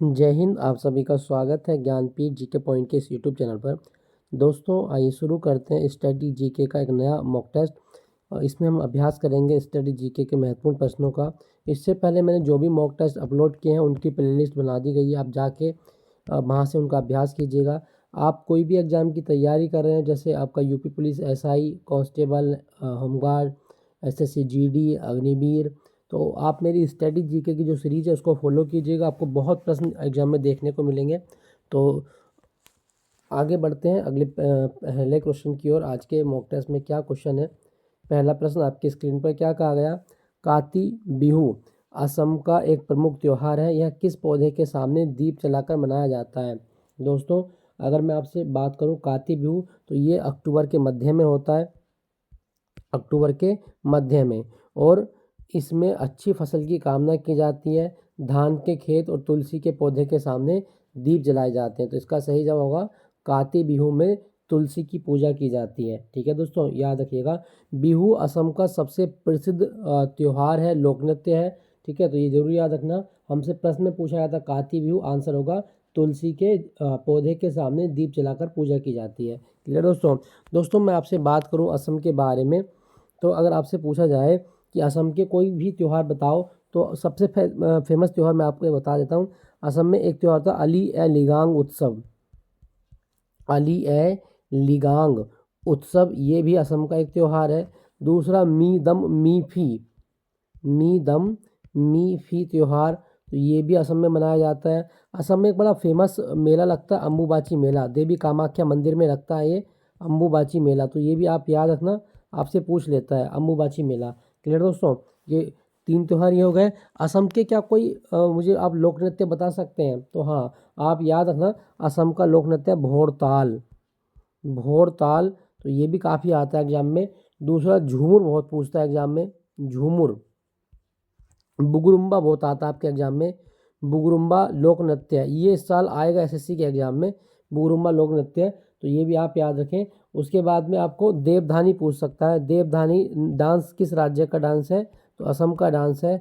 जय हिंद। आप सभी का स्वागत है ज्ञानपीठ जीके पॉइंट के इस यूट्यूब चैनल पर। दोस्तों आइए शुरू करते हैं स्टडी जीके का एक नया मॉक टेस्ट। इसमें हम अभ्यास करेंगे स्टडी जीके के महत्वपूर्ण प्रश्नों का। इससे पहले मैंने जो भी मॉक टेस्ट अपलोड किए हैं उनकी प्लेलिस्ट बना दी गई है, आप जाके वहाँ से उनका अभ्यास कीजिएगा। आप कोई भी एग्ज़ाम की तैयारी कर रहे हैं, जैसे आपका UP police, SI, constable, home guard, SSC GD, Agniveer, तो आप मेरी स्टडी जीके की जो सीरीज़ है उसको फॉलो कीजिएगा। आपको बहुत प्रश्न एग्जाम में देखने को मिलेंगे। तो आगे बढ़ते हैं अगले पहले क्वेश्चन की ओर। आज के मॉक टेस्ट में क्या क्वेश्चन है? पहला प्रश्न आपकी स्क्रीन पर क्या कहा गया? काती बिहू असम का एक प्रमुख त्यौहार है, यह किस पौधे के सामने दीप जलाकर मनाया जाता है? दोस्तों अगर मैं आपसे बात करूं काती बिहू, तो ये अक्टूबर के मध्य में होता है, अक्टूबर के मध्य में। और इसमें अच्छी फसल की कामना की जाती है। धान के खेत और तुलसी के पौधे के सामने दीप जलाए जाते हैं। तो इसका सही जवाब होगा काती बिहू में तुलसी की पूजा की जाती है। ठीक है दोस्तों, याद रखिएगा। बिहू असम का सबसे प्रसिद्ध त्यौहार है, लोक नृत्य है। ठीक है, तो ये जरूर याद रखना। हमसे प्रश्न में पूछा गया था काती बिहू, आंसर होगा तुलसी के पौधे के सामने दीप जलाकर पूजा की जाती है। क्लियर दोस्तों? दोस्तों मैं आपसे बात करूं असम के बारे में, तो अगर आपसे पूछा जाए कि असम के कोई भी त्यौहार बताओ, तो सबसे फेमस त्यौहार मैं आपको ये बता देता हूँ। असम में एक त्यौहार था अली ए लिगांग उत्सव। अली ए लिगांग उत्सव, ये भी असम का एक त्यौहार है। दूसरा मी दम मी फी त्यौहार, तो ये भी असम में मनाया जाता है। असम में एक बड़ा फेमस मेला लगता है, अम्बुबाची मेला, देवी कामाख्या मंदिर में लगता है ये अम्बुबाची मेला। तो ये भी आप याद रखना, आपसे पूछ लेता है अम्बुबाची मेला। क्लियर दोस्तों? ये 3 त्यौहार ये हो गए। असम के क्या कोई मुझे आप लोक नृत्य बता सकते हैं? तो हाँ, आप याद रखना, असम का लोक नृत्य भोरताल। भोरताल, तो ये भी काफ़ी आता है एग्जाम में। दूसरा झूमुर बहुत पूछता है एग्जाम में, झूमुर। बुगुरुम्बा बहुत आता है आपके एग्जाम में, बुगुरुम्बा लोक नृत्य, ये इस साल आएगा एसएससी के एग्जाम में, बुगुरुम्बा लोक नृत्य। तो ये भी आप याद रखें। उसके बाद में आपको देवधानी पूछ सकता है। देवधानी डांस किस राज्य का डांस है? तो असम का डांस है।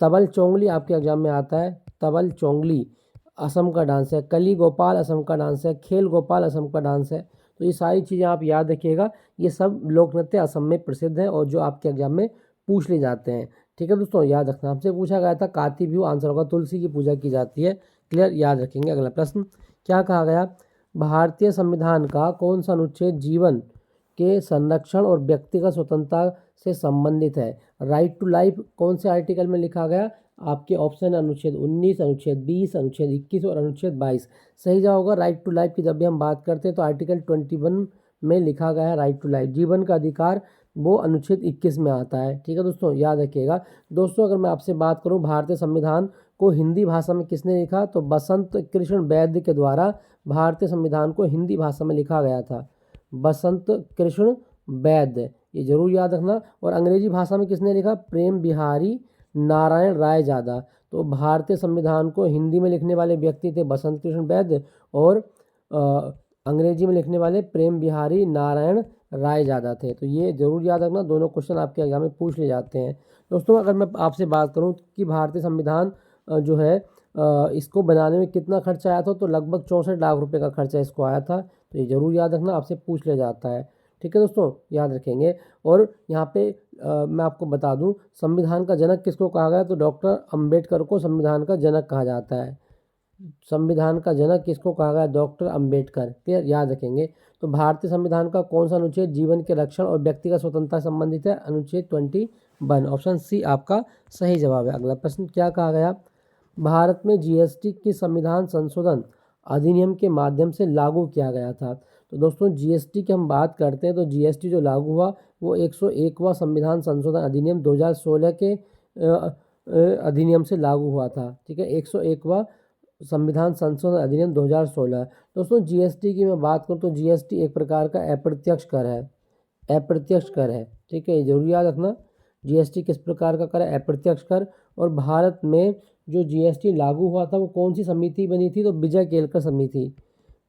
तबल चोंगली आपके एग्जाम में आता है, तबल चोंगली असम का डांस है। कली गोपाल असम का डांस है। खेल गोपाल असम का डांस है। तो ये सारी चीज़ें आप याद रखिएगा, ये सब लोक नृत्य असम में प्रसिद्ध हैं और जो आपके एग्जाम में पूछ ले जाते हैं। ठीक है दोस्तों, याद रखना। हमसे पूछा गया था काती बिहू, आंसर होगा तुलसी की पूजा की जाती है। क्लियर, याद रखेंगे। अगला प्रश्न क्या कहा गया? भारतीय संविधान का कौन सा अनुच्छेद जीवन के संरक्षण और व्यक्तिगत स्वतंत्रता से संबंधित है? राइट टू लाइफ कौन से आर्टिकल में लिखा गया? आपके ऑप्शन अनुच्छेद 19, अनुच्छेद 20, अनुच्छेद 21 और अनुच्छेद 22। सही जवाब होगा राइट टू लाइफ की। जब भी हम बात करते हैं तो आर्टिकल 21 में लिखा गया है राइट टू लाइफ, जीवन का अधिकार, वो अनुच्छेद 21 में आता है। ठीक है दोस्तों, याद रखिएगा। दोस्तों अगर मैं आपसे बात करूं भारतीय संविधान को हिंदी भाषा में किसने लिखा, तो बसंत कृष्ण वैद्य के द्वारा भारतीय संविधान को हिंदी भाषा में लिखा गया था। बसंत कृष्ण वैद्य, ये जरूर याद रखना। और अंग्रेजी भाषा में किसने लिखा? प्रेम बिहारी नारायण राय ज़्यादा। तो भारतीय संविधान को हिंदी में लिखने वाले व्यक्ति थे बसंत कृष्ण वैद्य, और अंग्रेजी में लिखने वाले प्रेम बिहारी नारायण राय ज़्यादा थे। तो ये जरूर याद रखना, दोनों क्वेश्चन आपके एग्जाम में पूछ ले जाते हैं। दोस्तों अगर मैं आपसे बात करूं कि भारतीय संविधान जो है इसको बनाने में कितना खर्चा आया था, तो लगभग 64 लाख रुपए का खर्चा इसको आया था। तो ये जरूर याद रखना, आपसे पूछ ले जाता है। ठीक है दोस्तों, याद रखेंगे। और यहाँ पे मैं आपको बता दूं संविधान का जनक किसको कहा गया, तो डॉक्टर अंबेडकर को संविधान का जनक कहा जाता है। संविधान का जनक किसको कहा गया? डॉक्टर अंबेडकर। क्लियर, याद रखेंगे। तो भारतीय संविधान का कौन सा अनुच्छेद जीवन के रक्षण और व्यक्तिगत स्वतंत्रता से संबंधित है? अनुच्छेद 21। ऑप्शन सी आपका सही जवाब है। अगला प्रश्न क्या कहा गया? भारत में जीएसटी की संविधान संशोधन अधिनियम के माध्यम से लागू किया गया था। तो दोस्तों जीएसटी की हम बात करते हैं तो जीएसटी जो लागू हुआ वो 101वां संविधान संशोधन अधिनियम 2016 के अधिनियम से लागू हुआ था। ठीक है, 101वां संविधान संशोधन अधिनियम 2016। दोस्तों जीएसटी की मैं बात करूं तो जीएसटी एक प्रकार का अप्रत्यक्ष कर है, अप्रत्यक्ष कर है। ठीक है, ये जरूर याद रखना, जीएसटी किस प्रकार का कर है? अप्रत्यक्ष कर। और भारत में जो जीएसटी लागू हुआ था वो कौन सी समिति बनी थी? तो विजय केलकर समिति,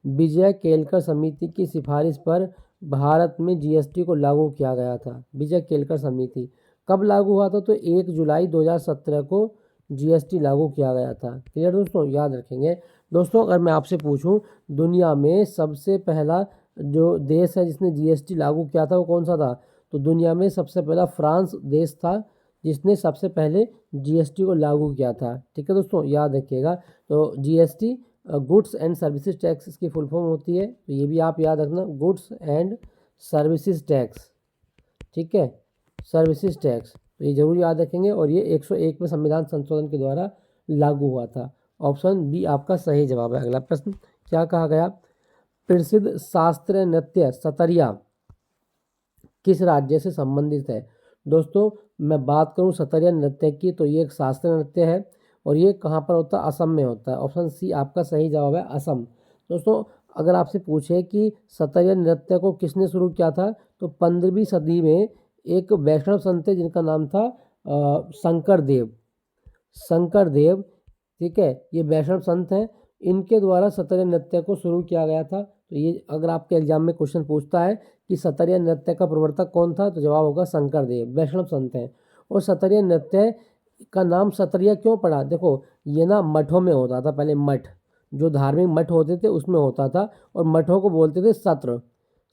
विजय केलकर समिति की सिफारिश पर भारत में जीएसटी को लागू किया गया था। विजय केलकर समिति कब लागू हुआ था? तो 1 जुलाई 2017 को जीएसटी लागू किया गया था। क्लियर दोस्तों, याद रखेंगे। दोस्तों अगर मैं आपसे पूछूं दुनिया में सबसे पहला जो देश है जिसने जीएसटी लागू किया था वो कौन सा था, तो दुनिया में सबसे पहला फ्रांस देश था जिसने सबसे पहले जीएसटी को लागू किया था। ठीक है दोस्तों, याद रखिएगा। तो GST goods and services tax इसकी फुल फॉर्म होती है, तो ये भी आप याद रखना, गुड्स एंड सर्विसेज टैक्स। ठीक है, सर्विसेज टैक्स, तो ये जरूर याद रखेंगे। और ये 101 में संविधान संशोधन के द्वारा लागू हुआ था। ऑप्शन बी आपका सही जवाब है। अगला प्रश्न क्या कहा गया, प्रसिद्ध शास्त्रीय नृत्य सतरिया किस राज्य से संबंधित है। दोस्तों मैं बात करूं सतरिया नृत्य की, तो ये एक शास्त्रीय नृत्य है और ये कहाँ पर होता है, असम में होता है। ऑप्शन सी आपका सही जवाब है, असम। दोस्तों अगर आपसे पूछे कि सतरिया नृत्य को किसने शुरू किया था, तो 15वीं सदी में एक वैष्णव संत है जिनका नाम था शंकर देव। शंकर देव, ठीक है, ये वैष्णव संत हैं, इनके द्वारा सतरिया नृत्य को शुरू किया गया था। तो ये अगर आपके एग्जाम में क्वेश्चन पूछता है कि सतरिया नृत्य का प्रवर्तक कौन था, तो जवाब होगा शंकर देव, वैष्णव संत हैं। और सतरिया नृत्य का नाम सतरिया क्यों पड़ा, देखो ये ना मठों में होता था पहले, मठ जो धार्मिक मठ होते थे उसमें होता था, और मठों को बोलते थे सत्र।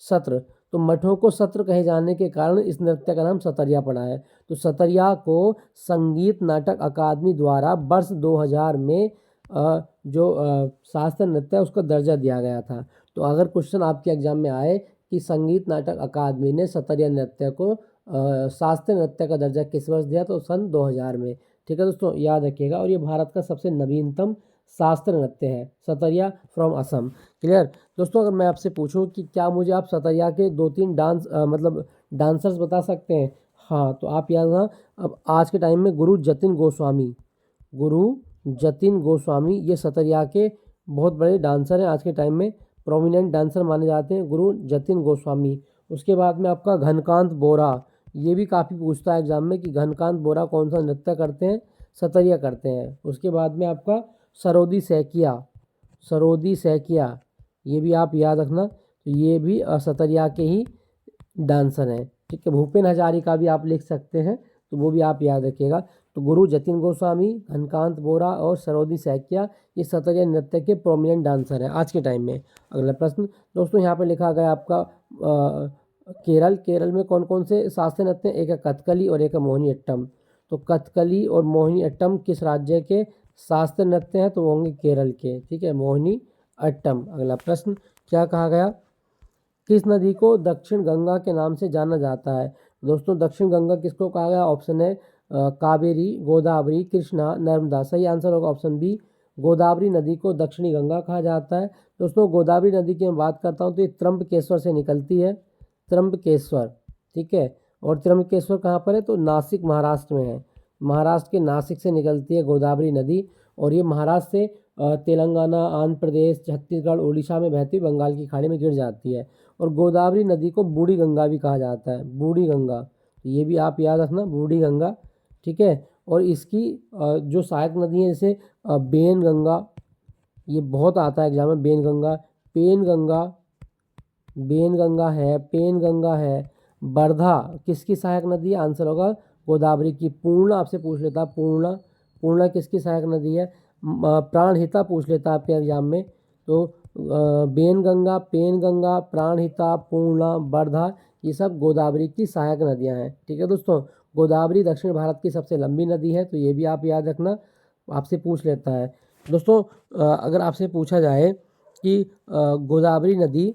सत्र, तो मठों को सत्र कहे जाने के कारण इस नृत्य का नाम सतरिया पड़ा है। तो सतरिया को संगीत नाटक अकादमी द्वारा वर्ष 2000 में जो शास्त्रीय नृत्य है उसका दर्जा दिया गया था। तो अगर क्वेश्चन आपके एग्जाम में आए कि संगीत नाटक अकादमी ने सतरिया नृत्य को शास्त्रीय नृत्य का दर्जा किस वर्ष दिया, तो सन 2000 में। ठीक है दोस्तों, याद रखिएगा। और ये भारत का सबसे नवीनतम शास्त्रीय नृत्य है, सतरिया फ्रॉम असम। क्लियर दोस्तों, अगर मैं आपसे पूछूं कि क्या मुझे आप सतरिया के 2-3 डांस मतलब डांसर्स बता सकते हैं, हाँ, तो आप याद रखना, अब आज के टाइम में गुरु जतिन गोस्वामी, गुरु जतिन गोस्वामी ये सतरिया के बहुत बड़े डांसर हैं, आज के टाइम में प्रोमिनेंट डांसर माने जाते हैं, गुरु जतिन गोस्वामी। उसके बाद में आपका घनकांत बोरा, ये भी काफ़ी पूछता है एग्जाम में कि घनकांत बोरा कौन सा नृत्य करते हैं, सतरिया करते हैं। उसके बाद में आपका सरोदी सैकिया, सरोदी सैकिया, ये भी आप याद रखना, तो ये भी सतरिया के ही डांसर हैं। ठीक है, भूपेन हजारिका भी आप लिख सकते हैं, तो वो भी आप याद रखिएगा। तो गुरु जतिन गोस्वामी, घनकांत बोरा और सरोदी सैकिया ये सतरिया नृत्य के प्रोमिनेंट डांसर हैं आज के टाइम में। अगला प्रश्न दोस्तों यहाँ पे लिखा गया आपका केरल, केरल में कौन कौन से शास्त्रीय नृत्य, एक है कथकली और एक है मोहिनी अट्टम। तो कथकली और मोहिनी अट्टम किस राज्य के शास्त्रीय नृत्य हैं, तो वो होंगे केरल के। ठीक है, मोहिनी अट्टम। अगला प्रश्न क्या कहा गया, किस नदी को दक्षिण गंगा के नाम से जाना जाता है। दोस्तों दक्षिण गंगा किसको कहा गया, ऑप्शन है कावेरी, गोदावरी, कृष्णा, नर्मदा। सही आंसर होगा ऑप्शन बी, गोदावरी नदी को दक्षिणी गंगा कहा जाता है। दोस्तों गोदावरी नदी की मैं बात करता हूँ तो ये त्र्यंबकेश्वर से निकलती है, त्र्यंबकेश्वर। ठीक है, और त्र्यंबकेश्वर कहाँ पर है, तो नासिक महाराष्ट्र में है, महाराष्ट्र के नासिक से निकलती है गोदावरी नदी। और ये महाराष्ट्र से तेलंगाना, आंध्र प्रदेश, छत्तीसगढ़, उड़ीसा में बहती हुई बंगाल की खाड़ी में गिर जाती है। और गोदावरी नदी को बूढ़ी गंगा भी कहा जाता है, बूढ़ी गंगा, तो ये भी आप याद रखना, बूढ़ी गंगा। ठीक है, और इसकी जो सहायक नदी है जैसे बेन गंगा, ये बहुत आता है एग्जाम में, Wainganga, Penganga, Wainganga है, पेन गंगा है। वर्धा किसकी सहायक नदी है, आंसर होगा गोदावरी की। पूर्णा आपसे पूछ लेता, पूर्णा, पूर्णा किसकी सहायक नदी है, प्राणहिता पूछ लेता आपके एग्जाम में। तो बेन गंगा, पेन गंगा, प्राणहिता, पूर्णा, वर्धा ये सब गोदावरी की सहायक नदियां हैं। ठीक है दोस्तों, गोदावरी दक्षिण भारत की सबसे लंबी नदी है, तो ये भी आप याद रखना, आपसे पूछ लेता है। दोस्तों अगर आपसे पूछा जाए कि गोदावरी नदी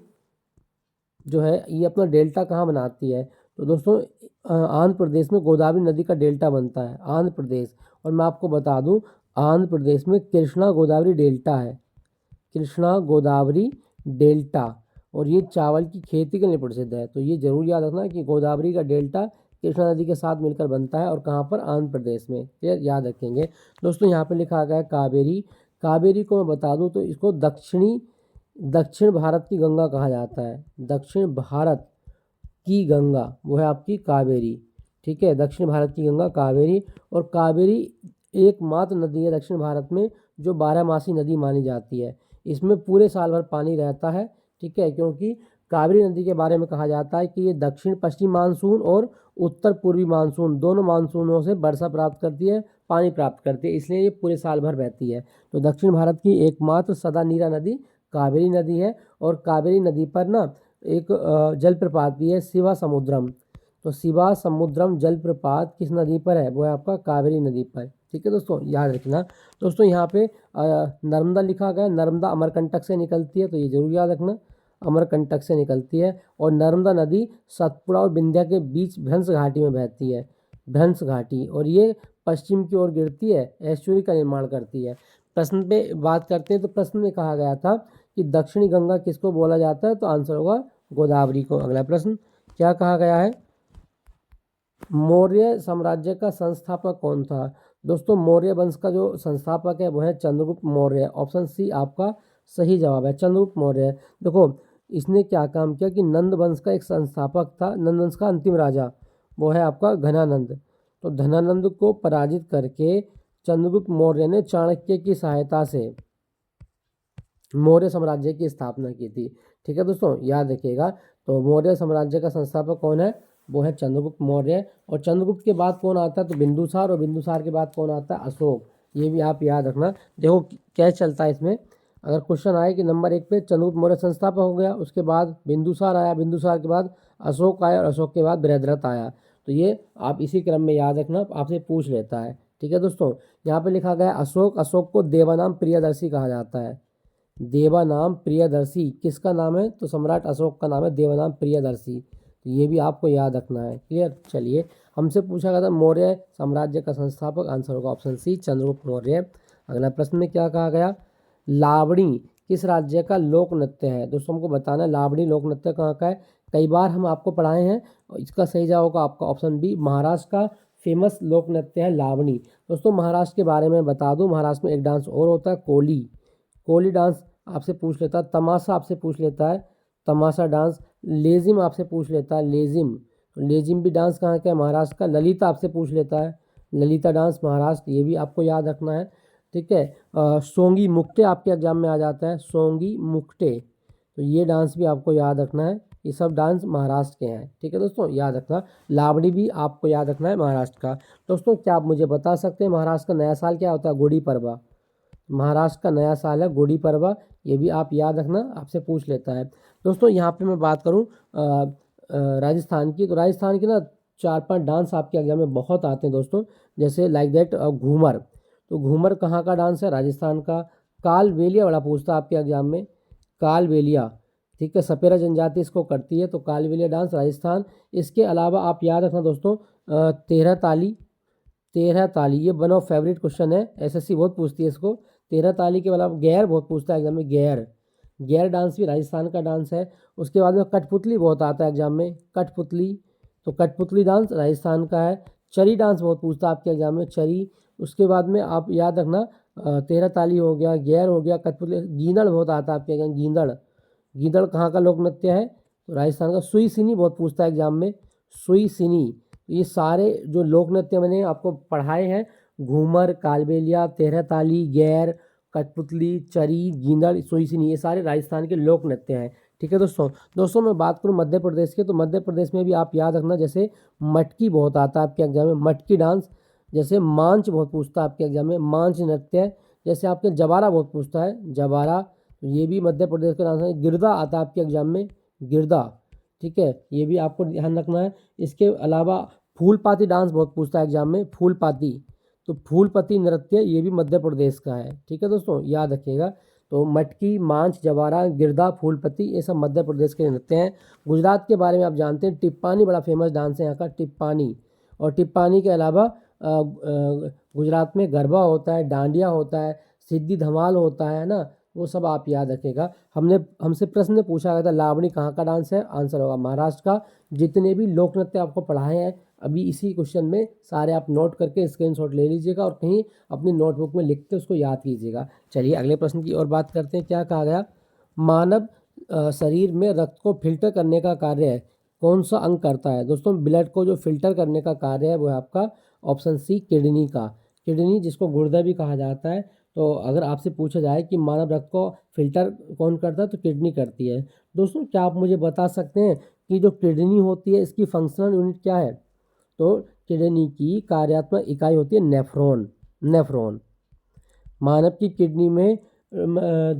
जो है ये अपना डेल्टा कहाँ बनाती है, तो दोस्तों आंध्र प्रदेश में गोदावरी नदी का डेल्टा बनता है, आंध्र प्रदेश। और मैं आपको बता दूं आंध्र प्रदेश में कृष्णा गोदावरी डेल्टा है, कृष्णा गोदावरी डेल्टा। और ये चावल की खेती के लिए प्रसिद्ध है, तो ये जरूर याद रखना कि गोदावरी का डेल्टा कृष्णा नदी के साथ मिलकर बनता है, और कहाँ पर, आंध्र प्रदेश में। क्लियर, याद रखेंगे। दोस्तों यहाँ पे लिखा गया है कावेरी, कावेरी को मैं बता दूं तो इसको दक्षिण भारत की गंगा कहा जाता है, दक्षिण भारत की गंगा वो है आपकी कावेरी। ठीक है, दक्षिण भारत की गंगा कावेरी। और कावेरी एकमात्र नदी है दक्षिण भारत में जो 12मासी नदी मानी जाती है, इसमें पूरे साल भर पानी रहता है। ठीक है, क्योंकि कावेरी नदी के बारे में कहा जाता है कि ये दक्षिण पश्चिम मानसून और उत्तर पूर्वी मानसून दोनों मानसूनों से वर्षा प्राप्त करती है, पानी प्राप्त करती है, इसलिए ये पूरे साल भर बहती है। तो दक्षिण भारत की एकमात्र सदा नीरा नदी कावेरी नदी है। और कावेरी नदी पर ना एक जलप्रपात भी है, शिवा समुद्रम। तो शिवा समुद्रम जलप्रपात किस नदी पर है? वो है आपका कावेरी नदी पर। ठीक है दोस्तों, याद रखना। दोस्तों यहाँ पे नर्मदा लिखा गया, नर्मदा अमरकंटक से निकलती है, तो ये जरूर याद रखना, अमरकंटक से निकलती है। और नर्मदा नदी सतपुड़ा और विंध्या के बीच भ्रंश घाटी में बहती है, भ्रंश घाटी, और ये पश्चिम की ओर गिरती है, एस्चुरी का निर्माण करती है। प्रश्न पे बात करते हैं, तो प्रश्न में कहा गया था कि दक्षिणी गंगा किसको बोला जाता है? तो आंसर होगा गोदावरी को। अगला प्रश्न क्या कहा गया है? मौर्य साम्राज्य का संस्थापक कौन था? दोस्तों मौर्य वंश का जो संस्थापक है वो है चंद्रगुप्त मौर्य। ऑप्शन सी आपका सही जवाब है, चंद्रगुप्त मौर्य। देखो इसने क्या काम किया कि नंद वंश का एक संस्थापक था, नंद वंश का अंतिम राजा, वो है आपका घनानंद। तो धनानंद को पराजित करके चंद्रगुप्त मौर्य ने चाणक्य की सहायता से मौर्य साम्राज्य की स्थापना की थी। ठीक है दोस्तों, याद रखिएगा। तो मौर्य साम्राज्य का संस्थापक कौन है? वो है चंद्रगुप्त मौर्य। और चंद्रगुप्त के बाद कौन आता है? तो बिंदुसार। और बिंदुसार के बाद कौन आता है? अशोक। ये भी आप याद रखना। देखो क्या चलता है इसमें, अगर क्वेश्चन आए कि नंबर 1 पे चंद्रगुप्त मौर्य संस्थापक हो गया, उसके बाद बिंदुसार आया, बिंदुसार के बाद अशोक आया, और अशोक के बाद बृहद्रथ आया, तो ये आप इसी क्रम में याद रखना, आपसे पूछ लेता है। ठीक है दोस्तों, यहाँ पे लिखा गया अशोक। अशोक को देवानाम प्रियदर्शी कहा जाता है। देवानाम प्रियदर्शी किसका नाम है? तो सम्राट अशोक का नाम है देवानाम प्रियदर्शी। तो ये भी आपको याद रखना है। क्लियर? चलिए, हमसे पूछा गया था मौर्य साम्राज्य का संस्थापक, आंसर होगा ऑप्शन सी चंद्रगुप्त मौर्य। अगला प्रश्न में क्या कहा गया? लावणी किस राज्य का लोक नृत्य है? दोस्तों हमको बताना है लावणी लोक नृत्य कहाँ का है। कई बार हम आपको पढ़ाए हैं, और इसका सही जवाब होगा आपका ऑप्शन बी, महाराष्ट्र का फेमस लोक नृत्य है लावणी। दोस्तों महाराष्ट्र के बारे में बता दूं, महाराष्ट्र में एक डांस और होता है कोली। कोली डांस आपसे पूछ लेता है, तमाशा आपसे पूछ लेता है, तमाशा डांस। लेजिम आपसे पूछ लेता है, लेजिम। लेजिम भी डांस कहाँ का है? महाराष्ट्र का। ललिता आपसे पूछ लेता है, ललिता डांस महाराष्ट्र, ये भी आपको याद रखना है। ठीक है। सोंगी मुक्टे आपके एग्जाम में आ जाता है, सोंगी मुक्टे, तो ये डांस भी आपको याद रखना है। ये सब डांस महाराष्ट्र के हैं। ठीक है दोस्तों, याद रखना। लावणी भी आपको याद रखना है महाराष्ट्र का। दोस्तों क्या आप मुझे बता सकते हैं महाराष्ट्र का नया साल क्या होता है? गुड़ी पड़वा। महाराष्ट्र का नया साल है गुड़ी पड़वा, ये भी आप याद रखना, आपसे पूछ लेता है। दोस्तों यहाँ पे मैं बात करूँ राजस्थान की, तो राजस्थान की ना 4-5 डांस आपके एग्जाम में बहुत आते हैं दोस्तों, जैसे लाइक दैट घूमर। तो घूमर कहाँ का डांस है? राजस्थान का। कालबेलिया बड़ा पूछता है आपके एग्जाम में, कालबेलिया। ठीक है, सपेरा जनजाति इसको करती है, तो कालबेलिया डांस राजस्थान। इसके अलावा आप याद रखना दोस्तों 13 ताली। 13 ताली ये वन ऑफ फेवरेट क्वेश्चन है, एसएससी बहुत पूछती है इसको। 13 ताली के अलावा गैर बहुत पूछता है एग्जाम में, गैर। गैर डांस भी राजस्थान का डांस है। उसके बाद में कठपुतली बहुत आता है एग्जाम में, कठपुतली। तो कठपुतली डांस राजस्थान का है। चरी डांस बहुत पूछता है आपके एग्जाम में, चरी। उसके बाद में आप याद रखना 13 ताली हो गया, गैर हो गया, कठपुतली। गींदड़ बहुत आता है आपके एग्जाम, गींदड़। गींदड़ कहाँ का लोक नृत्य है? तो राजस्थान का। सुई सिनी बहुत पूछता है एग्जाम में, सुई सिनी। ये सारे जो लोक नृत्य मैंने आपको पढ़ाए हैं, घूमर, कालबेलिया, 13 ताली, गैर, कठपुतली, चरी, गींदड़, सुई सिनी, ये सारे राजस्थान के लोक नृत्य हैं। ठीक है दोस्तों मैं बात करूं मध्य प्रदेश के, तो मध्य प्रदेश में भी आप याद रखना, जैसे मटकी बहुत आता है आपके एग्जाम में, मटकी डांस। जैसे मांच बहुत पूछता है आपके एग्जाम में, मांच नृत्य। जैसे आपके जबारा बहुत पूछता है, जबारा, तो ये भी मध्य प्रदेश का डांस है। गिरदा आता है आपके एग्जाम में, गिरदा। ठीक है, ये भी आपको ध्यान रखना है। इसके अलावा फूलपाती डांस बहुत पूछता है एग्जाम में, फूलपाती। तो फूलपति नृत्य ये भी मध्य प्रदेश का है। ठीक है दोस्तों, याद रखिएगा। तो मटकी, मांच, जवारा, गिरदा, फूलपति, ये सब मध्य प्रदेश के नृत्य हैं। गुजरात के बारे में आप जानते हैं, टिप्पानी बड़ा फेमस डांस है यहाँ का, टिप्पानी। और टिप्पानी के अलावा गुजरात में गरबा होता है, डांडिया होता है, सिद्धि धमाल होता है ना, वो सब आप याद रखिएगा। हमसे प्रश्न पूछा गया था लावणी कहाँ का डांस है? आंसर होगा महाराष्ट्र का। जितने भी लोक नृत्य आपको पढ़ाए हैं अभी इसी क्वेश्चन में, सारे आप नोट करके स्क्रीनशॉट ले लीजिएगा और कहीं अपनी नोटबुक में लिख के उसको याद कीजिएगा। चलिए अगले प्रश्न की ओर बात करते हैं। क्या कहा गया? मानव शरीर में रक्त को फिल्टर करने का कार्य है कौन सा अंग करता है? दोस्तों ब्लड को जो फिल्टर करने का कार्य है वो है आपका ऑप्शन सी, किडनी का। किडनी, जिसको गुर्दा भी कहा जाता है। तो अगर आपसे पूछा जाए कि मानव रक्त को फिल्टर कौन करता है, तो किडनी करती है। दोस्तों क्या आप मुझे बता सकते हैं कि जो किडनी होती है इसकी फंक्शनल यूनिट क्या है? तो किडनी की कार्यात्मक इकाई होती है नेफ्रॉन। नेफ्रॉन। मानव की किडनी में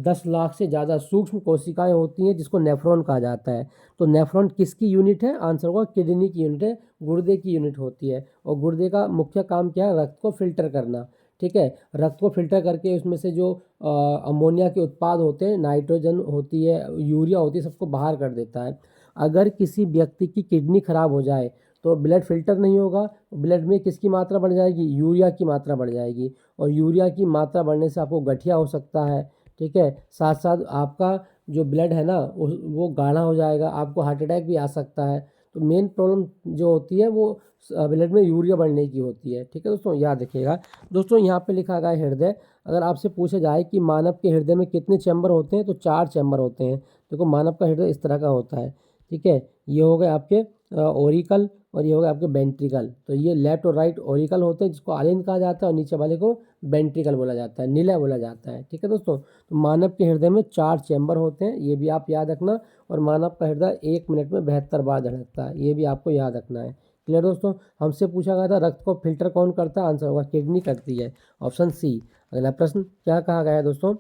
10 लाख से ज़्यादा सूक्ष्म कोशिकाएं होती हैं जिसको नेफ्रॉन कहा जाता है। तो नेफ्रॉन किसकी यूनिट है? आंसर होगा किडनी की यूनिट है, गुर्दे की यूनिट होती है। और गुर्दे का मुख्य काम क्या है? रक्त को फिल्टर करना। ठीक है, रक्त को फिल्टर करके उसमें से जो अमोनिया के उत्पाद होते हैं, नाइट्रोजन होती है, यूरिया होती है, सबको बाहर कर देता है। अगर किसी व्यक्ति की किडनी खराब हो जाए तो ब्लड फिल्टर नहीं होगा, ब्लड में किसकी मात्रा बढ़ जाएगी? यूरिया की मात्रा बढ़ जाएगी। और यूरिया की मात्रा बढ़ने से आपको गठिया हो सकता है। ठीक है, साथ साथ आपका जो ब्लड है ना वो गाढ़ा हो जाएगा, आपको हार्ट अटैक भी आ सकता है। तो मेन प्रॉब्लम जो होती है वो ब्लड में यूरिया बढ़ने की होती है। ठीक है दोस्तों, याद रखिएगा। दोस्तों यहाँ पे लिखा गया है हृदय। अगर आपसे पूछा जाए कि मानव के हृदय में कितने चैम्बर होते हैं तो 4 चैम्बर होते हैं। देखो मानव का हृदय इस तरह का होता है। ठीक है, ये हो गए आपके ओरिकल और ये हो गए आपके वेंट्रिकल। तो ये लेफ्ट और राइट ओरिकल होते हैं जिसको आलिंद कहा जाता है और नीचे वाले को वेंट्रिकल बोला जाता है, निलय बोला जाता है। ठीक है दोस्तों, तो मानव के हृदय में 4 चैम्बर होते हैं, ये भी आप याद रखना। और मानव का हृदय 1 मिनट में 72 बार धड़कता है, ये भी आपको याद रखना है। क्लियर दोस्तों। हमसे पूछा गया था रक्त को फिल्टर कौन करता है? आंसर होगा किडनी करती है, ऑप्शन सी। अगला प्रश्न क्या कहा गया है दोस्तों?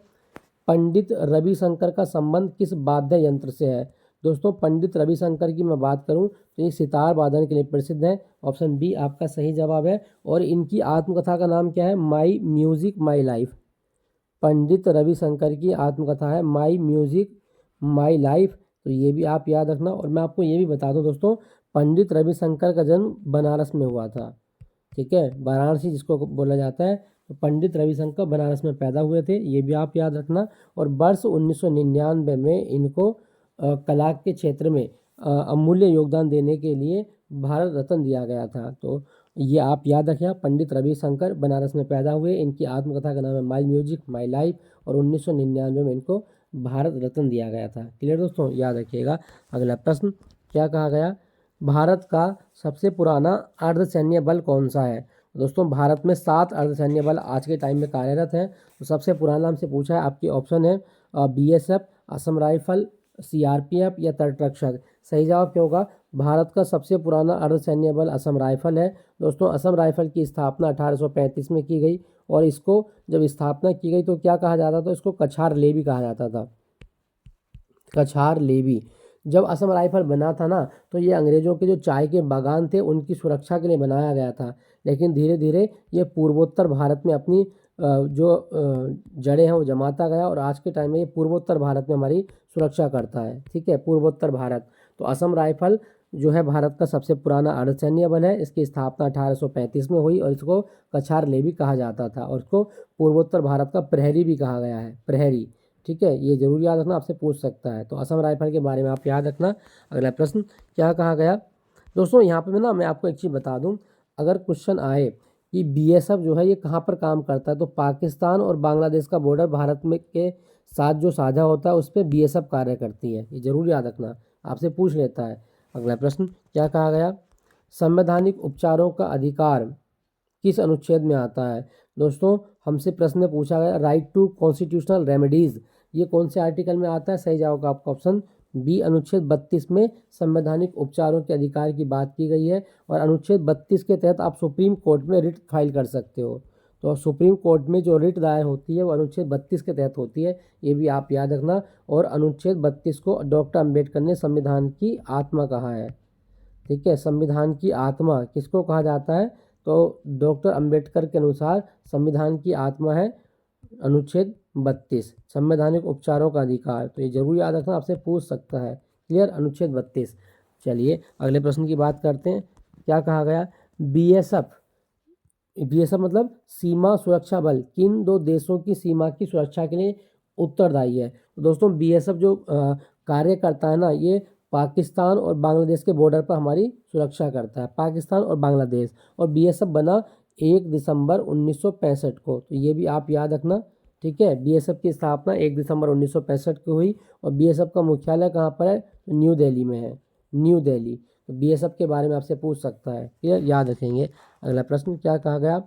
पंडित रविशंकर का संबंध किस वाद्य यंत्र से है? दोस्तों पंडित रविशंकर की मैं बात करूं तो ये सितार वादन के लिए प्रसिद्ध है, ऑप्शन बी आपका सही जवाब है। और इनकी आत्मकथा का नाम क्या है? माई music my life. Pandit Ravishankar की आत्मकथा है माई म्यूजिक माई लाइफ। तो ये भी आप याद रखना। और मैं आपको ये भी बता दूं दोस्तों, पंडित रविशंकर का जन्म बनारस में हुआ था। ठीक है, वाराणसी जिसको बोला जाता है। तो पंडित रविशंकर बनारस में पैदा हुए थे, ये भी आप याद रखना। और वर्ष 1999 में इनको कला के क्षेत्र में अमूल्य योगदान देने के लिए भारत रत्न दिया गया था। तो ये आप याद रखिए, पंडित रविशंकर बनारस में पैदा हुए, इनकी आत्मकथा का नाम है माई म्यूजिक माई लाइफ। और 1999 में इनको भारत रत्न दिया गया था। क्लियर दोस्तों, याद रखिएगा। अगला प्रश्न क्या कहा गया? भारत का सबसे पुराना अर्धसैन्य बल कौन सा है? दोस्तों भारत में 7 अर्धसैन्य बल आज के टाइम में कार्यरत हैं। तो सबसे पुराना हमसे पूछा है, आपकी ऑप्शन है बीएसएफ, असम राइफल, सीआरपीएफ या तटरक्षक। सही जवाब क्या होगा? भारत का सबसे पुराना अर्धसैन्य बल असम राइफल है। दोस्तों असम राइफल की स्थापना 1835 में की गई। और इसको जब स्थापना की गई तो क्या कहा जाता था? इसको कछार लेवी कहा जाता था, कछार लेवी। जब असम राइफल बना था ना तो ये अंग्रेज़ों के जो चाय के बागान थे उनकी सुरक्षा के लिए बनाया गया था। लेकिन धीरे धीरे ये पूर्वोत्तर भारत में अपनी जो जड़ें हैं वो जमाता गया। और आज के टाइम में ये पूर्वोत्तर भारत में हमारी सुरक्षा करता है। ठीक है, पूर्वोत्तर भारत। तो असम राइफल जो है भारत का सबसे पुराना अर्धसैन्य बल है। इसकी स्थापना 1835 में हुई और इसको कछार लेवी कहा जाता था। और इसको पूर्वोत्तर भारत का प्रहरी भी कहा गया है, प्रहरी। ठीक है, ये जरूर याद रखना, आपसे पूछ सकता है। तो असम राइफल के बारे में आप याद रखना। अगला प्रश्न क्या कहा गया? दोस्तों यहाँ पे मैं आपको एक चीज़ बता दूं, अगर क्वेश्चन आए कि बीएसएफ जो है ये कहाँ पर काम करता है, तो पाकिस्तान और बांग्लादेश का बॉर्डर भारत में के साथ जो साझा होता है उस पर बीएसएफ कार्य करती है, ये जरूर याद रखना, आपसे पूछ लेता है। अगला प्रश्न क्या कहा गया? संवैधानिक उपचारों का अधिकार किस अनुच्छेद में आता है? दोस्तों हमसे प्रश्न में पूछा गया राइट टू कॉन्स्टिट्यूशनल रेमेडीज, ये कौन से आर्टिकल में आता है? सही जवाब आपका ऑप्शन बी, अनुच्छेद 32 में संवैधानिक उपचारों के अधिकार की बात की गई है। और अनुच्छेद 32 के तहत आप सुप्रीम कोर्ट में रिट फाइल कर सकते हो। तो सुप्रीम कोर्ट में जो रिट दायर होती है वो अनुच्छेद 32 के तहत होती है, ये भी आप याद रखना। और अनुच्छेद 32 को डॉक्टर अम्बेडकर ने संविधान की आत्मा कहा है। ठीक है, संविधान की आत्मा किसको कहा जाता है? तो डॉक्टर अंबेडकर के अनुसार संविधान की आत्मा है अनुच्छेद 32, संवैधानिक उपचारों का अधिकार। तो ये जरूर याद रखना, आपसे पूछ सकता है। क्लियर, अनुच्छेद 32। चलिए अगले प्रश्न की बात करते हैं। क्या कहा गया? बीएसएफ, बीएसएफ मतलब सीमा सुरक्षा बल किन 2 देशों की सीमा की सुरक्षा के लिए उत्तरदायी है? तो दोस्तों बीएसएफ जो कार्य करता है ना, ये पाकिस्तान और बांग्लादेश के बॉर्डर पर हमारी सुरक्षा करता है, पाकिस्तान और बांग्लादेश। और बीएसएफ बना 1 दिसंबर 1965 को, तो ये भी आप याद रखना। ठीक है, बीएसएफ की स्थापना 1 दिसंबर 1965 को हुई। और बीएसएफ का मुख्यालय कहाँ पर है? तो न्यू दिल्ली में है, न्यू दिल्ली। तो बीएसएफ के बारे में आपसे पूछ सकता है, ये याद रखेंगे। अगला प्रश्न क्या कहा गया?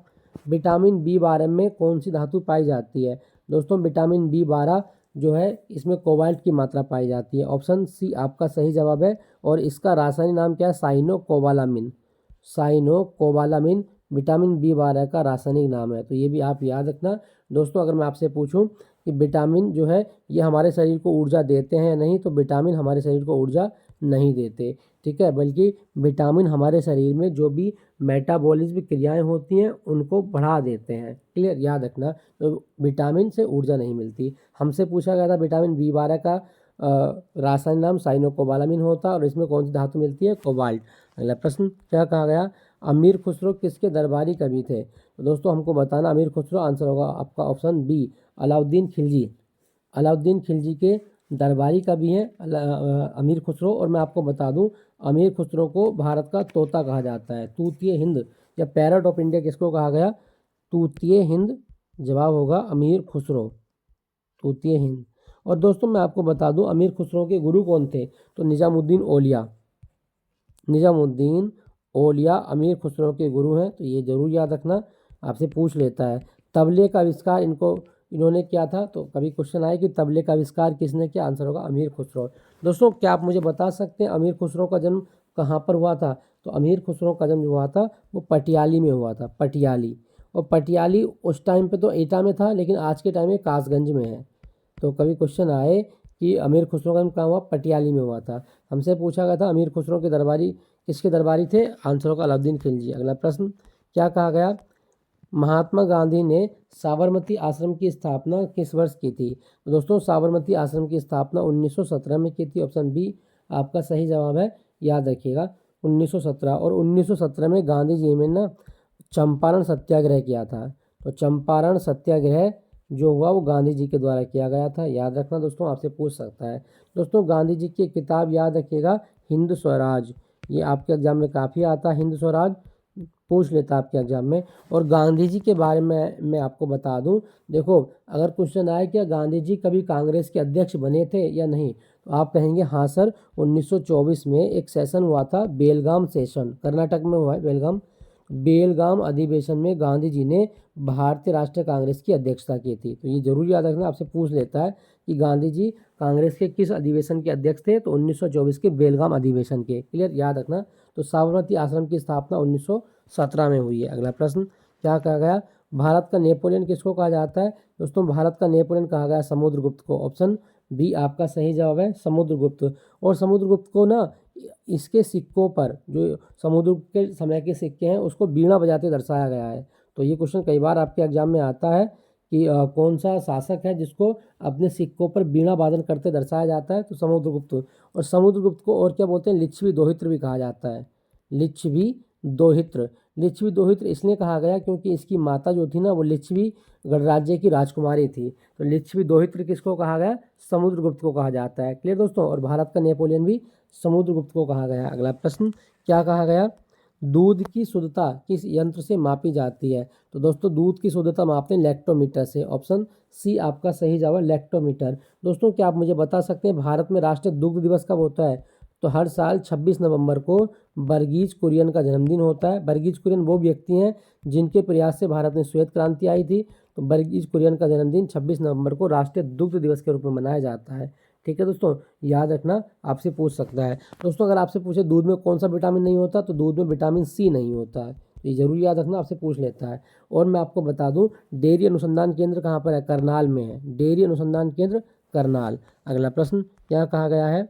विटामिन बी 12 में कौन सी धातु पाई जाती है? दोस्तों विटामिन बी 12 जो है इसमें कोबाल्ट की मात्रा पाई जाती है, ऑप्शन सी आपका सही जवाब है। और इसका रासायनिक नाम क्या है? Cyanocobalamin, cyanocobalamin vitamin B12 का रासायनिक नाम है। तो ये भी आप याद रखना। दोस्तों अगर मैं आपसे पूछूं कि विटामिन जो है ये हमारे शरीर को ऊर्जा देते हैं या नहीं, तो विटामिन हमारे शरीर को ऊर्जा नहीं देते, ठीक है, बल्कि विटामिन हमारे शरीर में जो भी मेटाबॉलिज्म क्रियाएं होती हैं उनको बढ़ा देते हैं। क्लियर, याद रखना। तो विटामिन से ऊर्जा नहीं मिलती। हमसे पूछा गया था विटामिन B12 का रासायनिक नाम साइनोकोबालामिन होता है और इसमें कौन सी धातु मिलती है? कोबाल्ट। अगला प्रश्न क्या कहा गया? अमीर खुसरो किसके दरबारी कवि थे? तो दोस्तों हमको बताना अमीर खुसरो, आंसर होगा आपका ऑप्शन बी, अलाउद्दीन खिलजी। अलाउद्दीन खिलजी के दरबारी कवि हैं अमीर खुसरो। और मैं आपको बता दूं अमीर खुसरो को भारत का तोता कहा जाता है, तूतिए हिंद या पैरट ऑफ इंडिया किसको कहा गया? तूतिए हिंद। जवाब होगा अमीर खुसरो, तूतिए हिंद। और दोस्तों मैं आपको बता दूं अमीर खुसरो के गुरु कौन थे? तो निजामुद्दीन औलिया। निजामुद्दीन औलिया अमीर खुसरो के गुरु हैं। तो ये जरूर याद रखना, आपसे पूछ लेता है। तबले का आविष्कार इन्होंने किया था। तो कभी क्वेश्चन आए कि तबले का आविष्कार किसने किया? आंसर होगा अमीर खुसरो। दोस्तों क्या आप मुझे बता सकते हैं अमीर खुसरो का जन्म कहाँ पर हुआ था? तो अमीर खुसरो का जन्म जो हुआ था वो पटियाली में हुआ था, पटियाली। और पटियाली उस टाइम पे तो एटा में था, लेकिन आज के टाइम में कासगंज में है। तो कभी क्वेश्चन आए कि अमीर खुसरो का जन्म कहाँ हुआ? पटियाली में हुआ था। हमसे पूछा गया था अमीर खुसरो के दरबारी किसके दरबारी थे? आंसर होगा अलाउद्दीन खिलजी। अगला प्रश्न क्या कहा गया? महात्मा गांधी ने साबरमती आश्रम की स्थापना किस वर्ष की थी? तो दोस्तों साबरमती आश्रम की स्थापना 1917 में की थी। ऑप्शन बी आपका सही जवाब है, याद रखिएगा 1917। और 1917 में गांधी जी ने ना चंपारण सत्याग्रह किया था। तो चंपारण सत्याग्रह जो हुआ वो गांधी जी के द्वारा किया गया था, याद रखना दोस्तों, आपसे पूछ सकता है। दोस्तों गांधी जी की किताब याद रखिएगा हिंद स्वराज, ये आपके एग्जाम में काफ़ी आता है, हिंद स्वराज पूछ लेता है आपके एग्जाम में। और गांधी जी के बारे में मैं आपको बता दूं, देखो अगर क्वेश्चन आए कि गांधी जी कभी कांग्रेस के अध्यक्ष बने थे या नहीं, तो आप कहेंगे हाँ सर 1924 में एक सेशन हुआ था, बेलगाम सेशन, कर्नाटक में हुआ है बेलगाम। बेलगाम अधिवेशन में गांधी जी ने भारतीय राष्ट्रीय कांग्रेस की अध्यक्षता की थी। तो ये जरूर याद रखना, आपसे पूछ लेता है कि गांधी जी कांग्रेस के किस अधिवेशन के अध्यक्ष थे? तो 1924 के बेलगाम अधिवेशन के। क्लियर, याद रखना। तो साबरमती आश्रम की स्थापना 1917 में हुई है। अगला प्रश्न क्या कहा गया? भारत का नेपोलियन किसको कहा जाता है? दोस्तों भारत का नेपोलियन कहा गया समुद्रगुप्त को। ऑप्शन बी आपका सही जवाब है, समुद्रगुप्त। और समुद्रगुप्त को ना इसके सिक्कों पर जो समुद्र के समय के सिक्के हैं उसको बीणा बजाते दर्शाया गया है। तो ये क्वेश्चन कई बार आपके एग्जाम में आता है कि कौन सा शासक है जिसको अपने सिक्कों पर बीणा वादन करते दर्शाया जाता है? तो समुद्रगुप्त। और समुद्रगुप्त को और क्या बोलते हैं? लिच्छवी दोहित्र भी कहा जाता है, लिच्छवी दोहित्र। लिच्छवी दोहित्र इसलिए कहा गया क्योंकि इसकी माता जो थी ना वो लिच्छवी गणराज्य की राजकुमारी थी। तो लिच्छवी दोहित्र किसको कहा गया? समुद्रगुप्त को कहा जाता है। क्लियर दोस्तों। और भारत का नेपोलियन भी समुद्रगुप्त को कहा गया। अगला प्रश्न क्या कहा गया? दूध की शुद्धता किस यंत्र से मापी जाती है? तो दोस्तों दूध की शुद्धता मापते हैं लैक्टोमीटर से। ऑप्शन सी आपका सही जवाब है, लैक्टोमीटर। दोस्तों क्या आप मुझे बता सकते हैं भारत में राष्ट्रीय दुग्ध दिवस कब होता है? तो हर साल 26 नवंबर को वर्गीज कुरियन का जन्मदिन होता है। वर्गीज कुरियन वो व्यक्ति हैं जिनके प्रयास से भारत में श्वेत क्रांति आई थी। तो वर्गीज कुरियन का जन्मदिन 26 नवंबर को राष्ट्रीय दुग्ध दिवस के रूप में मनाया जाता है। ठीक है दोस्तों, याद रखना, आपसे पूछ सकता है। दोस्तों अगर आपसे पूछे दूध में कौन सा विटामिन नहीं होता, तो दूध में विटामिन सी नहीं होता है। तो ये जरूर याद रखना, आपसे पूछ लेता है। और मैं आपको बता दूं डेयरी अनुसंधान केंद्र कहाँ पर है? करनाल में है, डेयरी अनुसंधान केंद्र करनाल। अगला प्रश्न क्या कहा गया है?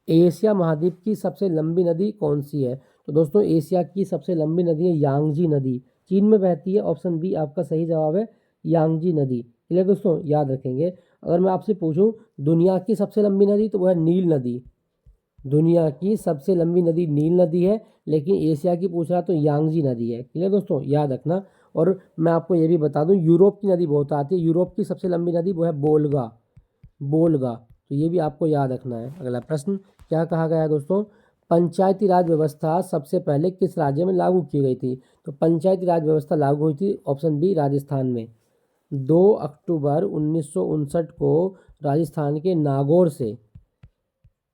एशिया महाद्वीप की सबसे लंबी नदी कौन सी है? तो दोस्तों एशिया की सबसे लंबी नदी है यांगजी नदी, चीन में बहती है। ऑप्शन बी आपका सही जवाब है, यांगजी नदी। क्लियर दोस्तों, याद रखेंगे। अगर मैं आपसे पूछूं दुनिया की सबसे लंबी नदी, तो वह है नील नदी। दुनिया की सबसे लंबी नदी नील नदी है, लेकिन एशिया की पूछ रहा तो यांगजी नदी है। क्लियर दोस्तों, याद रखना। और मैं आपको ये भी बता दूं यूरोप की नदी बहुत आती है, यूरोप की सबसे लंबी नदी वो है बोलगा, बोलगा। तो ये भी आपको याद रखना है। अगला प्रश्न क्या कहा गया है दोस्तों? पंचायती राज व्यवस्था सबसे पहले किस राज्य में लागू की गई थी? तो पंचायती राज व्यवस्था लागू हुई थी, ऑप्शन बी राजस्थान में। 2 अक्टूबर 1959 को राजस्थान के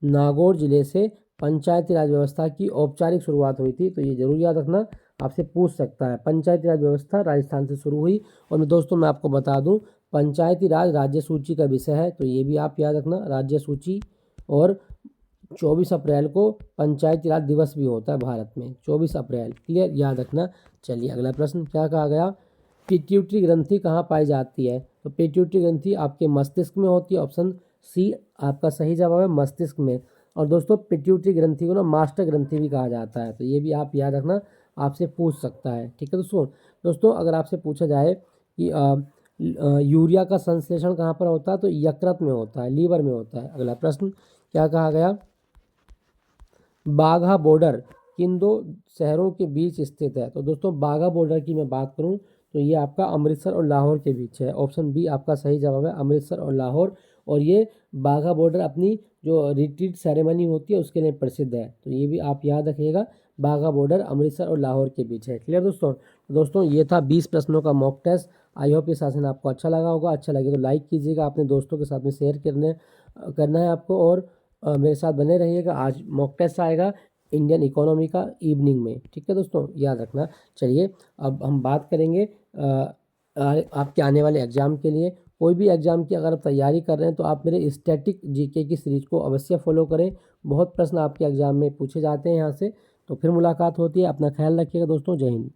नागौर जिले से पंचायती राज व्यवस्था की औपचारिक शुरुआत हुई थी। तो ये जरूर याद रखना, आपसे पूछ सकता है। पंचायती राज व्यवस्था राजस्थान से शुरू हुई। और दोस्तों मैं आपको बता दूं पंचायती राज राज्य सूची का विषय है, तो ये भी आप याद रखना, राज्य सूची। और 24 अप्रैल को पंचायती राज दिवस भी होता है भारत में, 24 अप्रैल। क्लियर, याद रखना। चलिए अगला प्रश्न क्या कहा गया, पिट्यूटरी ग्रंथि कहाँ पाई जाती है? तो पिट्यूटरी ग्रंथि आपके मस्तिष्क में होती है, ऑप्शन सी आपका सही जवाब है, मस्तिष्क में। और दोस्तों पिट्यूटरी ग्रंथि को ना मास्टर ग्रंथि भी कहा जाता है, तो ये भी आप याद रखना, आपसे पूछ सकता है। ठीक है दोस्तों अगर आपसे पूछा जाए कि यूरिया का संश्लेषण कहाँ पर होता है, तो यकृत में होता है, लीवर में होता है। अगला प्रश्न क्या कहा गया, बाघा बॉर्डर किन दो शहरों के बीच स्थित है? तो दोस्तों बाघा बॉर्डर की मैं बात करूं तो ये आपका अमृतसर और लाहौर के बीच है, ऑप्शन बी आपका सही जवाब है, अमृतसर और लाहौर। और ये बाघा बॉर्डर अपनी जो रिट्रीट सेरेमनी होती है उसके लिए प्रसिद्ध है, तो ये भी आप याद रखिएगा, बाघा बॉर्डर अमृतसर और लाहौर के बीच है। क्लियर दोस्तों ये था 20 प्रश्नों का मॉक टेस्ट। आई होप ये सेशन आपको अच्छा लगा होगा, अच्छा लगे तो लाइक कीजिएगा, अपने दोस्तों के साथ में शेयर करना है आपको, और मेरे साथ बने रहिएगा। आज मॉक टेस्ट आएगा इंडियन इकोनॉमी का इवनिंग में। ठीक है दोस्तों, याद रखना। चलिए अब हम बात करेंगे आपके आने वाले एग्ज़ाम के लिए। कोई भी एग्ज़ाम की अगर आप तैयारी कर रहे हैं तो आप मेरे स्टैटिक जीके की सीरीज़ को अवश्य फॉलो करें, बहुत प्रश्न आपके एग्ज़ाम में पूछे जाते हैं यहाँ से। तो फिर मुलाकात होती है, अपना ख्याल रखिएगा दोस्तों, जय हिंद।